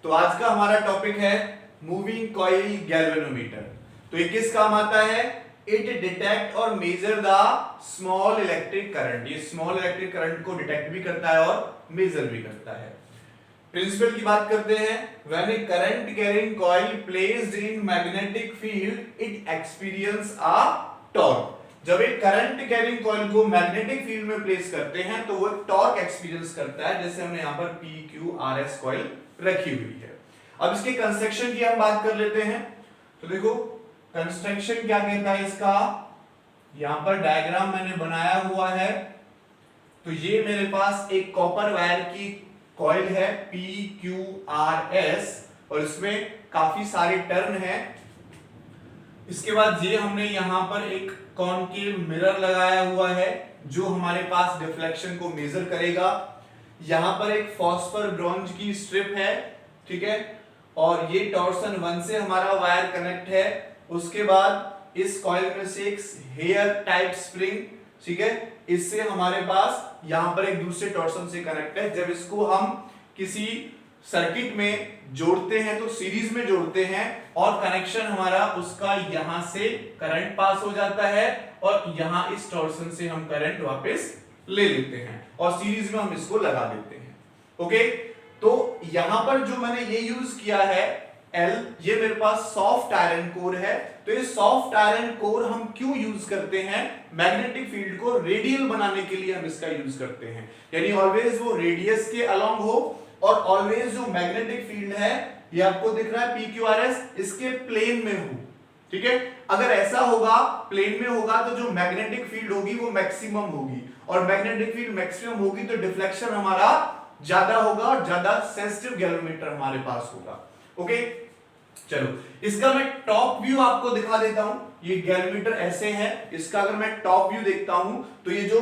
तो आज का हमारा टॉपिक है मूविंग कॉइल गैल्वेनोमीटर। तो ये किस काम आता है? इट डिटेक्ट और measure the small electric current. ये स्मॉल इलेक्ट्रिक करंट को डिटेक्ट भी करता है और मेजर भी करता है। प्रिंसिपल की बात करते हैं। When A current carrying coil placed in magnetic field it experience a torque. जब एक करंट कैरिंग कॉइल को मैग्नेटिक फील्ड में प्लेस करते हैं तो वो टॉर्क एक्सपीरियंस करता है, जैसे हमने यहां पर P Q R S coil रखी हुई है। अब इसके कंस्ट्रक्शन की हम बात कर लेते हैं। तो देखो कंस्ट्रक्शन क्या कहता है इसका, यहां पर डायग्राम मैंने बनाया हुआ है। तो ये मेरे पास एक कॉपर वायर की कॉइल है पी क्यू आर एस और इसमें काफी सारे टर्न है। इसके बाद ये हमने यहां पर एक कॉनकेव मिरर लगाया हुआ है जो हमारे पास डिफ्लेक्शन को मेजर करेगा। यहां पर एक फॉस्फर ब्रॉन्ज की स्ट्रिप है, ठीक है, और ये टॉर्सन 1 से हमारा वायर कनेक्ट है। उसके बाद इस कॉइल में से एक हेयर टाइप स्प्रिंग, ठीक है, इससे हमारे पास यहां पर एक दूसरे टॉर्सन से कनेक्ट है। जब इसको हम किसी सर्किट में जोड़ते हैं तो सीरीज में जोड़ते हैं और कनेक्शन हमारा उसका यहां से करंट पास हो जाता है और यहां इस टॉर्सन से हम करंट वापस ले लेते हैं और सीरीज में हम इसको लगा देते हैं। ओके, तो यहां पर जो मैंने ये यूज किया है L, ये मेरे पास सॉफ्ट आयरन कोर है। तो ये सॉफ्ट आयरन कोर हम क्यों यूज करते हैं? मैग्नेटिक फील्ड को रेडियल बनाने के लिए हम इसका यूज करते हैं, यानी ऑलवेज वो रेडियस के अलोंग हो और ऑलवेज जो मैग्नेटिक फील्ड है, ये आपको दिख रहा है PQRS, इसके प्लेन में हो, ठीक है। अगर ऐसा होगा, प्लेन में होगा, तो जो मैग्नेटिक फील्ड होगी वो मैक्सिमम होगी और मैग्नेटिक फील्ड मैक्सिमम होगी तो डिफ्लेक्शन हमारा ज्यादा होगा और ज्यादा सेंसिटिव गैल्वेनोमीटर हमारे पास होगा। ओके, चलो इसका मैं टॉप व्यू आपको दिखा देता हूं। ये गैल्वेनोमीटर ऐसे है, इसका अगर मैं टॉप व्यू देखता हूं तो ये जो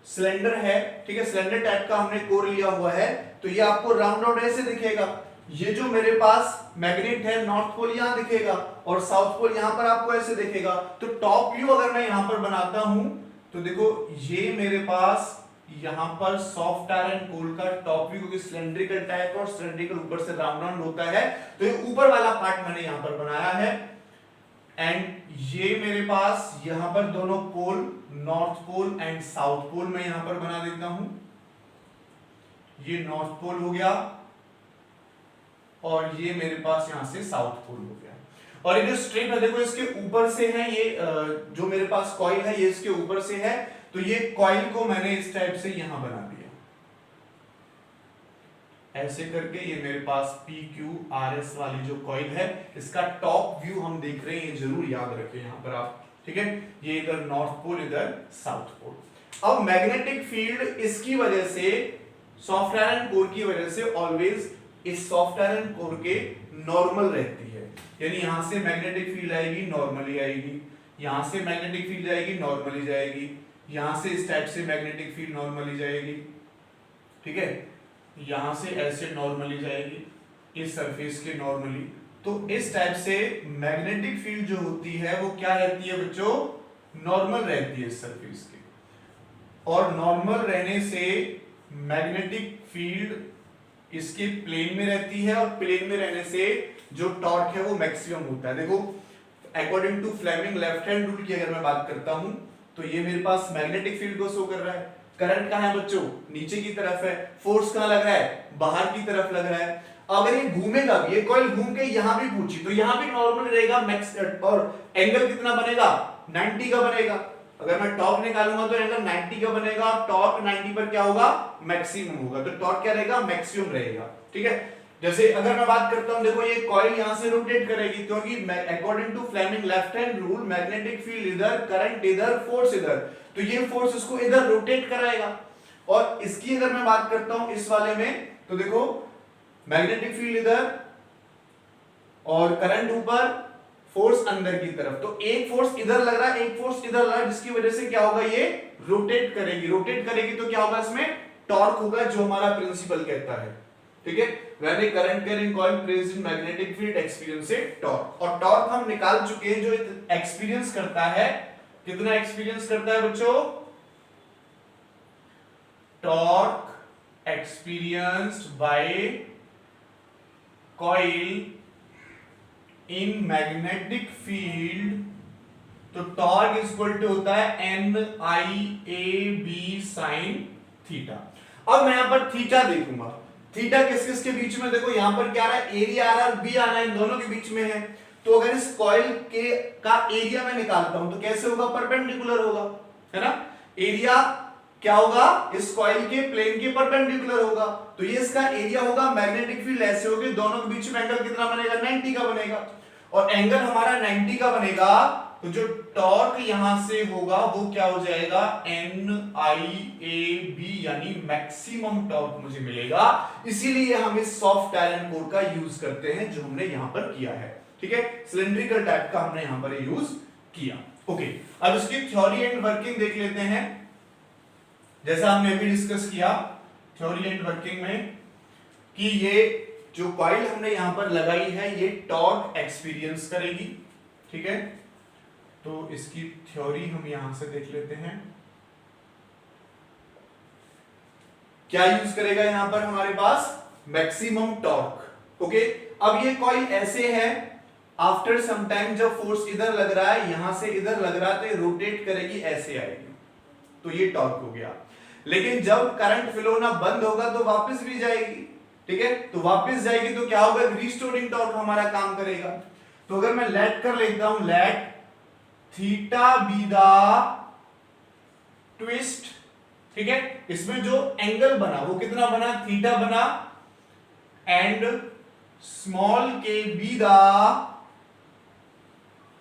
सिलेंडर है, ठीक है, सिलेंडर टाइप का हमने कोर लिया हुआ है, तो ये आपको राउंड आउट ऐसे दिखेगा। ये जो मेरे पास मैग्नेट है, नॉर्थ पोल यहां दिखेगा और साउथ पोल यहां पर आपको ऐसे दिखेगा। तो टॉप व्यू अगर मैं यहां पर बनाता हूं तो देखो ये मेरे पास यहां पर सॉफ्ट आयरन कोर का टॉप व्यू, क्योंकि सिलेंड्रिकल टाइप और सिलेंड्रिकल ऊपर से राउंड राउंड होता है, तो ये ऊपर वाला पार्ट मैंने यहां पर बनाया है। एंड ये मेरे पास यहां पर दोनों pole, north pole and south pole, मैं यहां पर बना देता हूं। ये नॉर्थ पोल हो गया और ये मेरे पास यहां से साउथ पोल हो गया। और ये जो स्ट्रिप है देखो इसके ऊपर से है, ये जो मेरे पास कॉइल है ये इसके ऊपर से है, तो ये कॉइल को मैंने इस टाइप से यहां बना दिया ऐसे करके। ये मेरे पास PQRS वाली जो कॉइल है इसका टॉप व्यू हम देख रहे हैं, ये जरूर याद रखें यहां पर आप, ठीक है। ये इधर नॉर्थ पोल, इधर साउथ पोल। अब मैग्नेटिक फील्ड इसकी वजह से, सॉफ्ट आयरन कोर की वजह से ऑलवेज इस सॉफ्ट आयरन कोर के नॉर्मल रहती है, यानी यहां से मैग्नेटिक फील्ड आएगी नॉर्मली आएगी, यहां से मैग्नेटिक फील्ड जाएगी नॉर्मली जाएगी, यहां से इस टाइप से मैग्नेटिक फील्ड नॉर्मली जाएगी, ठीक है, यहां से ऐसे नॉर्मली जाएगी इस सरफेस के नॉर्मली। तो इस टाइप से मैग्नेटिक फील्ड जो होती है वो क्या रहती है बच्चों? नॉर्मल रहती है इस सरफेस के, और नॉर्मल रहने से मैग्नेटिक फील्ड इसके प्लेन में रहती है और प्लेन में रहने से जो टॉर्क है वो मैक्सिमम होता है। देखो according to Fleming left hand rule की अगर मैं बात करता हूं तो ये मेरे पास मैग्नेटिक फील्ड को शो कर रहा है। करंट कहां है बच्चों? नीचे की तरफ है। फोर्स कहां लग रहा है? बाहर की तरफ लग रहा है। अगर ये घूमेगा भी, ये कॉइल घूम के यहां भी पहुंची तो यहां भी नॉर्मल रहेगा, मैक्स और एंगल कितना बनेगा? 90 का बनेगा। अगर मैं टॉर्क निकालूंगा तो एंगल 90 का बनेगा, टॉर्क 90 पर क्या होगा? मैक्सिमम होगा। तो टॉर्क क्या रहेगा? मैक्सिमम रहेगा, ठीक है। जैसे अगर मैं बात करता हूं, देखो ये कॉइल यहां से रोटेट करेगी क्योंकि according to Fleming left hand rule magnetic field इधर, करंट इधर, फोर्स इधर, तो ये फोर्स इसको इधर रोटेट कराएगा। और इसकी अगर मैं बात करता हूं इस वाले में, तो देखो मैग्नेटिक फील्ड इधर और करंट ऊपर, फोर्स अंदर की तरफ, तो एक फोर्स इधर लग रहा है, एक फोर्स इधर लग रहा है, जिसकी वजह से क्या होगा? ये रोटेट करेगी। रोटेट करेगी तो क्या होगा? इसमें टॉर्क होगा, जो हमारा प्रिंसिपल कहता है, ठीक है। When A current carrying coil placed in magnetic field experience A torque. और टॉर्क हम निकाल चुके हैं, जो एक्सपीरियंस करता है, कितना एक्सपीरियंस करता है बच्चों? Torque experienced bye coil in magnetic field, तो टॉर्क इक्वल टू होता है NIAB sin थीटा। अब मैं यहां पर थीटा देखूंगा, थीटा किस किस के बीच में, देखो यहां पर क्या आ रहा है, एरिया आ रहा है, बी आना है, इन दोनों के बीच में है। तो अगर इस कॉइल के का एरिया मैं निकालता हूं तो कैसे होगा, परपेंडिकुलर होगा, है ना। एरिया क्या होगा, इस कॉइल के प्लेन के परपेंडिकुलर होगा, तो ये इसका एरिया होगा। मैग्नेटिक फील्ड ऐसे होगी, दोनों के बीच में एंगल कितना बनेगा, 90 का बनेगा, और एंगल हमारा 90 का बनेगा, तो जो टॉर्क यहां से होगा वो क्या हो जाएगा, NIAB, यानी मैक्सिमम टॉर्क मुझे मिलेगा। इसीलिए हम इस सॉफ्ट आयरन कोर का यूज करते हैं, जो हमने यहां पर किया है, ठीक है, सिलिंड्रिकल टाइप का हमने यहां पर यूज किया। ओके, अब इसकी थ्योरी एंड वर्किंग देख लेते हैं। जैसा हमने अभी डिस्कस किया थ्योरी एंड वर्किंग में, कि ये जो कॉइल हमने यहां पर लगाई है ये टॉर्क एक्सपीरियंस करेगी, ठीक है। तो इसकी थ्योरी हम यहां से देख लेते हैं, क्या यूज करेगा यहां पर हमारे पास, मैक्सिमम टॉर्क। ओके, अब ये कॉइल ऐसे है, आफ्टर सम टाइम जब फोर्स इधर लग रहा है, यहां से इधर लग रहा है, तो ये रोटेट करेगी, ऐसे आएगी, तो ये टॉर्क हो गया। लेकिन जब करंट फ्लो होना बंद होगा तो वापस भी जाएगी, ठीक है, तो वापस जाएगी तो क्या होगा, रिस्टोरिंग टॉर्क हमारा काम करेगा। तो अगर मैं लेट कर लेता हूं, let theta be the twist, ठीक है, इसमें जो एंगल बना वो कितना बना, थीटा बना, एंड स्मॉल के be the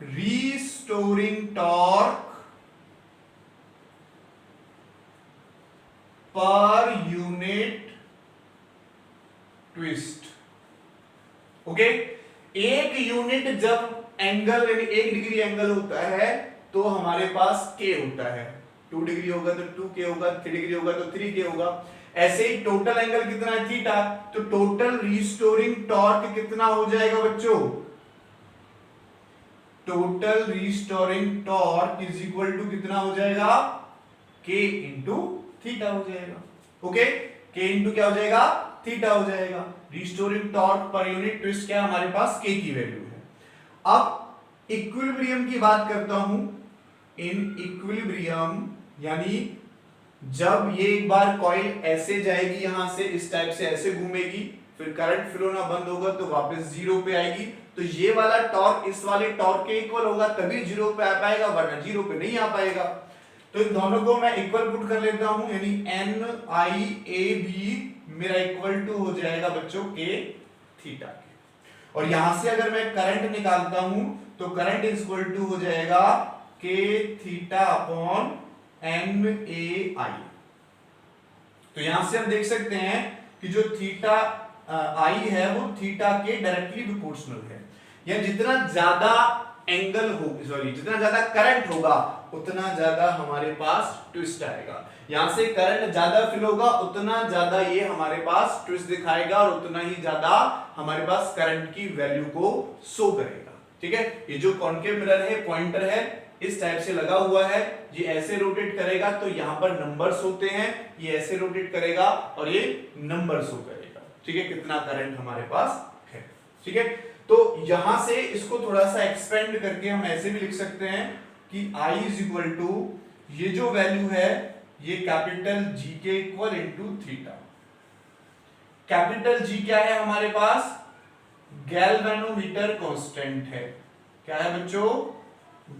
restoring torque per unit twist. Okay, एक यूनिट जब एंगल यानी 1 डिग्री एंगल होता है तो हमारे पास k होता है, 2 डिग्री होगा तो 2k होगा, 3 डिग्री होगा तो 3k होगा। ऐसे ही टोटल एंगल कितना है, थीटा, तो टोटल रिस्टोरिंग टॉर्क कितना हो जाएगा बच्चों, total restoring torque is equal to कितना हो जाएगा, k इंटू थीटा हो जाएगा। ओके, k इंटू क्या हो जाएगा, थीटा हो जाएगा। Restoring torque per unit twist क्या हमारे पास, k की वैल्यू है। अब इक्विलिब्रियम की बात करता हूं, इन इक्विलिब्रियम यानी जब ये एक बार कॉइल ऐसे जाएगी, यहां से इस टाइप से ऐसे घूमेगी, फिर करंट फ्लो ना बंद होगा तो वापस जीरो पे आएगी, तो ये वाला टॉर्क इस वाले टॉर्क के इक्वल होगा, तभी जीरो पे आ पाएगा, वरना जीरो पे नहीं आ पाएगा। तो इन दोनों को मैं इक्वल पुट कर लेता हूं, यानी NIAB मेरा इक्वल टू हो जाएगा बच्चों के थीटा के, और यहां से अगर मैं करंट निकालता हूं तो करंट इज इक्वल टू हो जाएगा के थीटा अपॉन NAI। तो यहां से हम देख सकते हैं कि जो थीटा आई है वो थीटा के डायरेक्टली प्रोपोर्शनल है, या जितना ज्यादा एंगल हो, सॉरी, जितना ज्यादा करंट होगा उतना ज्यादा हमारे पास ट्विस्ट आएगा। यहां से करंट ज्यादा फ्लो होगा उतना ज्यादा ये हमारे पास ट्विस्ट दिखाएगा, और उतना ही ज्यादा हमारे पास करंट की वैल्यू को शो करेगा, ठीक है। ये जो कॉन्केव मिरर है, पॉइंटर है, इस टाइप से लगा हुआ है, ये ऐसे रोटेट करेगा तो यहां पर नंबर्स होते हैं, ये ऐसे रोटेट करेगा और ये नंबर शो करेगा, ठीक है, कितना करंट हमारे पास है, ठीक है। तो यहां से इसको थोड़ा सा एक्सपेंड करके हम ऐसे भी लिख सकते हैं कि I इज इक्वल टू ये जो वैल्यू है ये कैपिटल G के equal into theta. Capital G क्या है हमारे पास, गैल्वेनोमीटर कांस्टेंट है। क्या है बच्चों,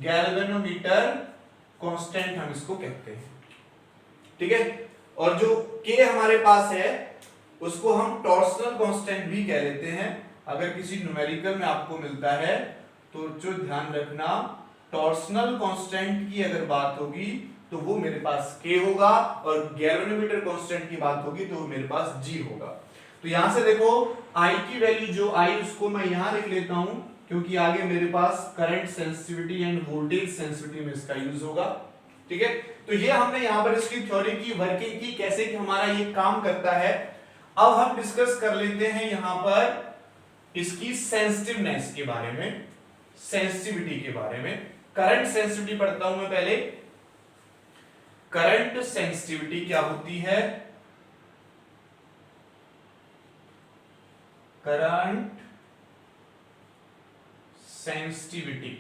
गैल्वेनोमीटर कांस्टेंट हम इसको कहते हैं, ठीक है। और जो K हमारे पास है उसको हम टॉर्सनल कांस्टेंट भी कह लेते हैं। अगर किसी न्यूमेरिकल में आपको मिलता है तो जो ध्यान रखना, टॉर्सनल कांस्टेंट की अगर बात होगी तो वो मेरे पास K होगा, और गैल्वेनोमीटर कांस्टेंट की बात होगी तो वो मेरे पास G होगा। तो यहां से देखो I की वैल्यू जो I उसको मैं यहां लिख लेता हूं, क्योंकि आगे मेरे पास current sensitivity and voltage sensitivity में इसका यूज होगा, ठीक है। तो ये हमने यहां पर इसकी थ्योरी की, वर्किंग की, कैसे कि हमारा ये काम करता है। अब हम डिस्कस कर लेते हैं यहां पर इसकी सेंसिटिवनेस के बारे में, सेंसिटिविटी के बारे में। करंट सेंसिटिविटी पढ़ता हूं मैं पहले। करंट सेंसिटिविटी क्या होती है, करंट सेंसिटिविटी।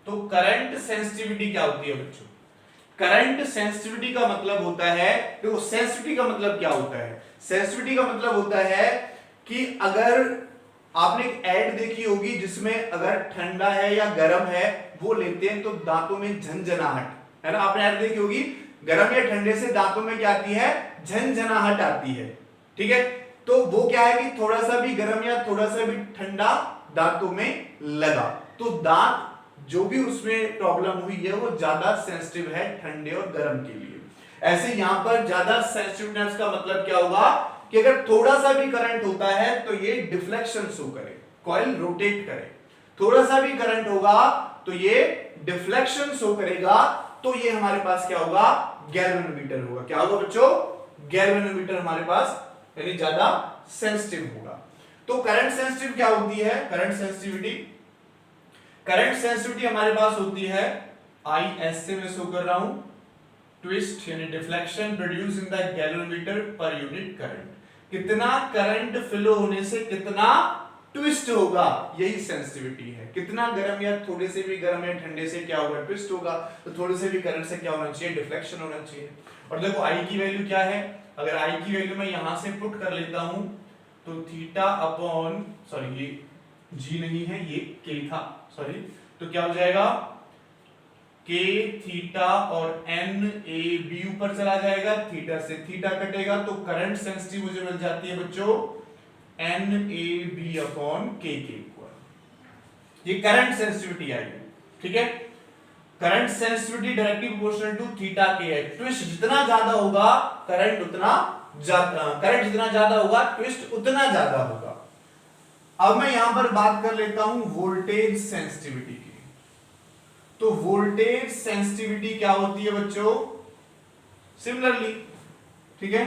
तो करंट सेंसिटिविटी क्या होती है बच्चों? करंट सेंसिटिविटी का मतलब होता है, देखो सेंसिटिविटी का मतलब क्या होता है? सेंसिटिविटी का मतलब होता है कि अगर आपने एक ऐड देखी होगी जिसमें अगर ठंडा है या गर्म है वो लेते हैं तो दांतों में झंझनाहट, है ना? आपने ऐड देखी होगी, गर्म या ठंडे से दांतों में क्या आती है? झंझनाहट आती है। ठीक है, तो वो क्या है कि थोड़ा सा भी गर्म या थोड़ा सा भी ठंडा दांतों में लगा तो दांत जो भी उसमें प्रॉब्लम हुई है वो ज्यादा सेंसिटिव है ठंडे और गर्म के लिए। ऐसे यहां पर ज्यादा सेंसिटिवनेस का मतलब क्या होगा कि अगर थोड़ा सा भी करंट होता है तो ये डिफ्लेक्शन शो करे, कॉइल रोटेट करे। थोड़ा सा भी करंट होगा तो ये डिफ्लेक्शन शो करेगा, तो ये हमारे पास क्या होगा? गैल्वेनोमीटर होगा। क्या होगा बच्चों? गैल्वेनोमीटर हमारे पास यानी ज्यादा सेंसिटिव होगा। तो करंट सेंसिटिव क्या होती है? करंट सेंसिटिविटी हमारे पास होती है IS से मैं शो कर रहा हूं, ट्विस्ट यानी deflection produce in the galvanometer per unit current. कितना करंट फ्लो होने से कितना ट्विस्ट होगा, यही सेंसिटिविटी है। कितना गर्म या थोड़े से भी गर्म या ठंडे से क्या होगा? ट्विस्ट होगा। तो थोड़े से भी करंट से क्या होना चाहिए? डिफ्लेक्शन होना चाहिए। और देखो I की वैल्यू क्या है? अगर I की वैल्यू मैं यहां से पुट कर लेता हूं तो थीटा अपॉन, सॉरी ये G नहीं है, ये K था, सॉरी, तो क्या हो जाएगा? K थीटा और N A B ऊपर चला जाएगा, थीटा से थीटा कटेगा तो करंट सेंसिटिव मुझे मिल जाती है बच्चों N A B upon K के इक्वल। ये करंट सेंसिटिविटी आई है। ठीक है, current sensitivity directly proportional to theta के है। ट्विस्ट जितना ज्यादा होगा करंट उतना ज्यादा, करंट जितना ज्यादा होगा ट्विस्ट उतना ज्यादा होगा। अब मैं यहां पर बात कर लेता हूं वोल्टेज सेंसिटिविटी की। तो वोल्टेज सेंसिटिविटी क्या होती है बच्चों? सिमिलरली, ठीक है,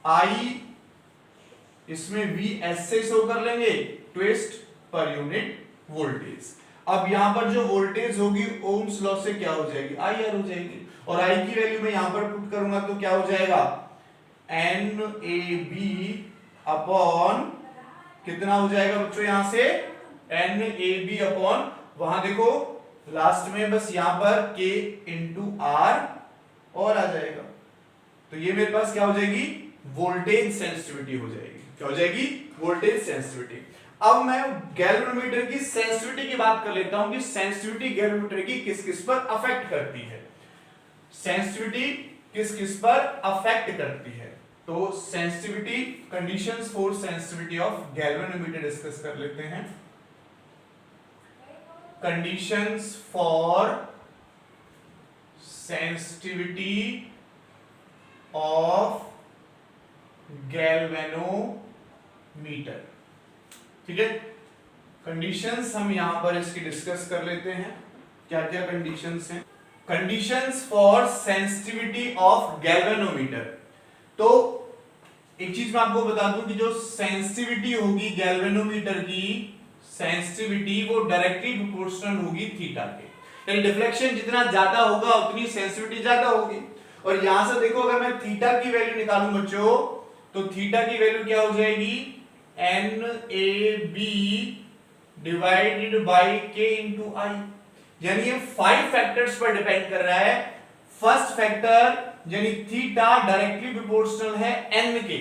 I इसमें VS से शो कर लेंगे, ट्विस्ट पर यूनिट वोल्टेज। अब यहां पर जो वोल्टेज होगी ओम्स लॉ से क्या हो जाएगी? IR हो जाएगी। और I की वैल्यू मैं यहां पर पुट करूंगा तो क्या हो जाएगा? NAB अपॉन कितना हो जाएगा बच्चों? यहां से NAB अपॉन, वहां देखो लास्ट में बस यहां पर K इंटू R और आ जाएगा। तो ये मेरे पास क्या हो जाएगी? वोल्टेज सेंसिटिविटी हो जाएगी। क्या हो जाएगी? Voltage sensitivity. अब मैं गैल्वेनोमीटर की सेंसिटिविटी की बात कर लेता हूं कि सेंसिटिविटी गैल्वेनोमीटर की किस किस पर अफेक्ट करती है। सेंसिटिविटी किस किस पर अफेक्ट करती है? तो sensitivity, conditions for sensitivity of galvanometer discuss कर लेते हैं। Conditions for sensitivity of galvanometer. ठीक है, कंडीशंस हम यहां पर इसकी डिस्कस कर लेते हैं। क्या क्या कंडीशंस हैं? Conditions for sensitivity of galvanometer. तो एक चीज मैं आपको बता दूं कि जो सेंसिटिविटी होगी गैल्वेनोमीटर की, सेंसिटिविटी वो डायरेक्टली प्रोपोर्शनल होगी थीटा के। यानी डिफ्लेक्शन जितना ज्यादा होगा उतनी सेंसिटिविटी ज्यादा होगी। और यहां से देखो अगर मैं थीटा की वैल्यू निकालूं बच्चों तो थीटा की वैल्यू क्या हो जाएगी? NAB divided by K into I। यानी ये 5 फैक्टर्स पर डिपेंड कर रहा है। फर्स्ट फैक्टर यानी थीटा डायरेक्टली प्रोपोर्शनल है N के।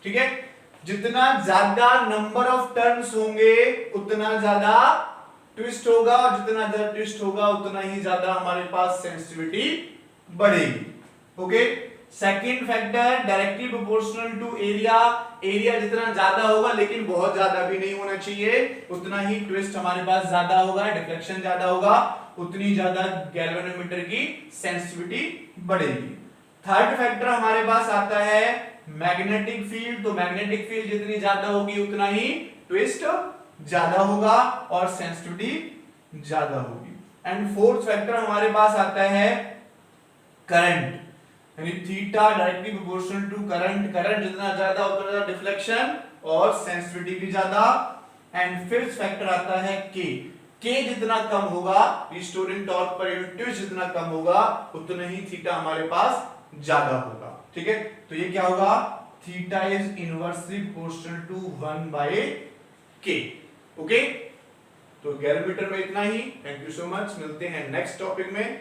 ठीक है, जितना ज्यादा नंबर ऑफ टर्न्स होंगे उतना ज्यादा ट्विस्ट होगा, और जितना ज्यादा ट्विस्ट होगा उतना ही ज्यादा हमारे पास सेंसिटिविटी बढ़ेगी। Okay, second factor directly proportional to area. Area जितना ज्यादा होगा लेकिन बहुत ज्यादा भी नहीं होना चाहिए, उतना ही ट्विस्ट हमारे पास ज्यादा होगा, डिफ्लेक्शन ज्यादा होगा, उतनी ज्यादा गैल्वेनोमीटर की सेंसिटिविटी बढ़ेगी। थर्ड फैक्टर हमारे पास आता है मैग्नेटिक फील्ड। तो मैग्नेटिक फील्ड जितनी ज्यादा होगी उतना ही ट्विस्ट ज्यादा होगा और सेंसिटिविटी ज्यादा होगी। एंड फोर्थ फैक्टर हमारे पास आता है करंट, यानी theta directly proportional to current. Current जितना ज्यादा उतना ज्यादा डिफ्लेक्शन और सेंसिटिविटी भी ज्यादा। एंड फिफ्थ फैक्टर आता है के जितना कम होगा, restoring torque per unit twist जितना कम होगा उतना ही थीटा हमारे पास ज्यादा होगा। ठीक है, तो ये क्या होगा? Theta is inversely proportional to 1 by k। Okay, तो गैल्वेनोमीटर में इतना ही। थैंक यू सो मच, मिलते हैं नेक्स्ट टॉपिक में।